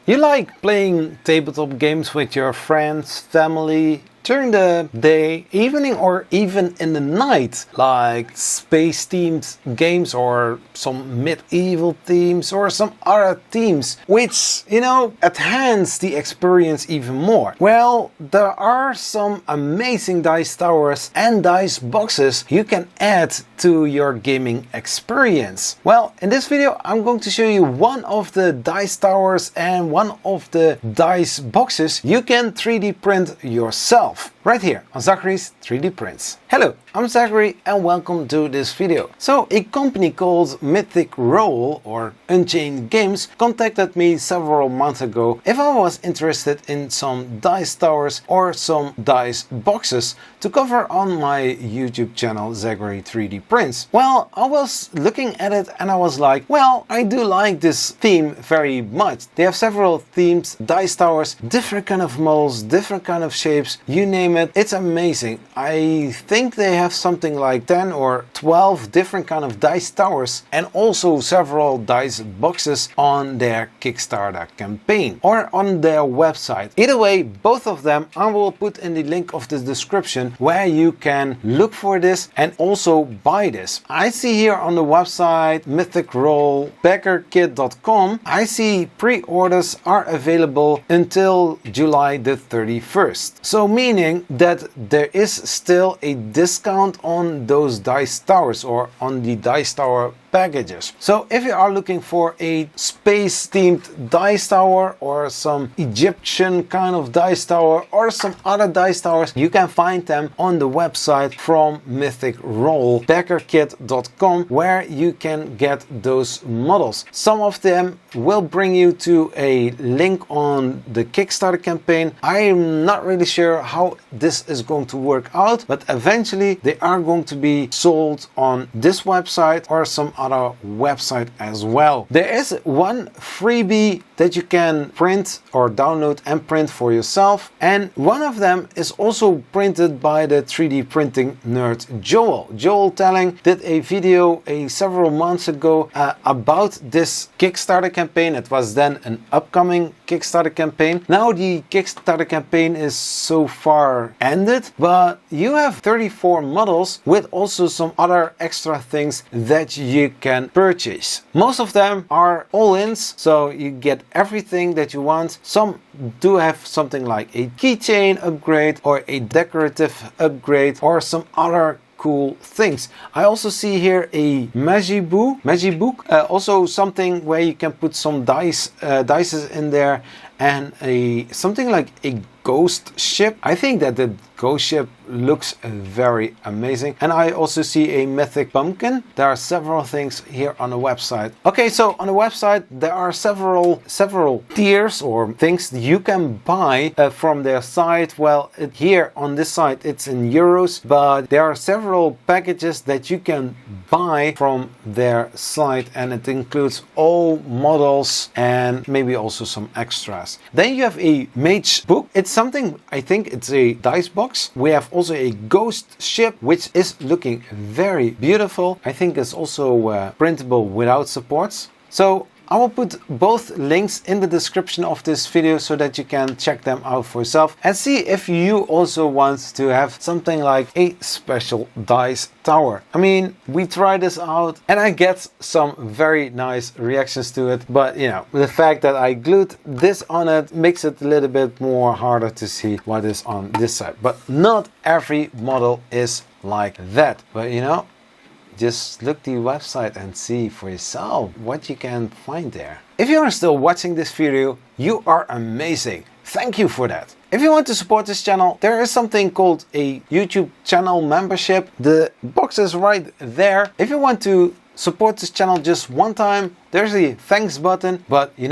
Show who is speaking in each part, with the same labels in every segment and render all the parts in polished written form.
Speaker 1: You like playing tabletop games with your friends, family, during the day, evening, or even in the night, like space-themed games or some medieval themes or some other themes, which, enhance the experience even more. Well, there are some amazing dice towers and dice boxes you can add to your gaming experience. Well, in this video, I'm going to show you one of the dice towers and one of the dice boxes you can 3D print yourself. Right here on Zachary's 3D Prints. Hello, I'm Zachary and welcome to this video. So, a company called Mythic or Unchained Games contacted me several months ago if I was interested in some dice towers or some dice boxes to cover on my YouTube channel Zachary 3D Prints. Well, I was looking at it and I was like, well, I do like this theme very much. They have several themes, dice towers, different kind of models, different kind of shapes, you name it. It's amazing. I think they have something like 10 or 12 different kind of dice towers and also several dice boxes on their Kickstarter campaign or on their website. Either way, both of them I will put in the link of the description where you can look for this and also buy this. I see here on the website mythicrollbackerkit.com, I see pre-orders are available until July the 31st. So meaning that there is still a discount on those dice towers or on the dice tower packages. So if you are looking for a space themed dice tower or some Egyptian kind of dice tower or some other dice towers, you can find them on the website from mythicrollbackerkit.com where you can get those models. Some of them will bring you to a link on the Kickstarter campaign. I am not really sure how this is going to work out, but eventually they are going to be sold on this website or some other website as well. There is one freebie that you can print or download and print for yourself, and one of them is also printed by the 3D printing nerd Joel. Joel Telling did a video several months ago about this Kickstarter campaign. It was then an upcoming Kickstarter campaign. Now the Kickstarter campaign is so far ended, but you have 34 models with also some other extra things that you can purchase. Most of them are all-ins, so you get everything that you want. Some do have something like a keychain upgrade or a decorative upgrade or some other cool things. I also see here a magic book, also something where you can put some dices in there, and something like a ghost ship. I think that the ghost ship looks very amazing. And I also see a mythic pumpkin. There are several things here on the website. Okay, so on the website there are several tiers or things you can buy from their site. Well, here on this site it's in euros, but there are several packages that you can buy from their site, and it includes all models and maybe also some extras. Then you have a mage book. It's something, I think it's a dice box. We have also a ghost ship, which is looking very beautiful. I think it's also printable without supports. So I will put both links in the description of this video so that you can check them out for yourself and see if you also want to have something like a special dice tower. I mean, we tried this out and I get some very nice reactions to it, but the fact that I glued this on it makes it a little bit more harder to see what is on this side. But not every model is like that, but just look the website and see for yourself what you can find there. If you are still watching this video, you are amazing. Thank you for that. If you want to support this channel, there is something called a YouTube channel membership. The box is right there. If you want to support this channel just one time, there's a thanks button. But you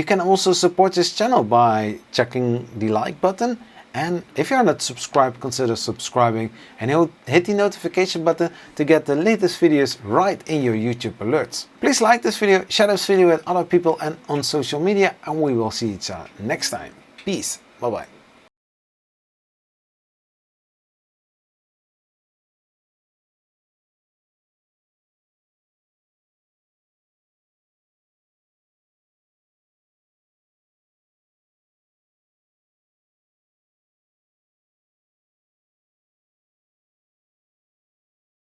Speaker 1: can also support this channel by checking the like button. And if you're not subscribed, consider subscribing and hit the notification button to get the latest videos right in your YouTube alerts. Please like this video, share this video with other people and on social media, and we will see each other next time. Peace. Bye bye.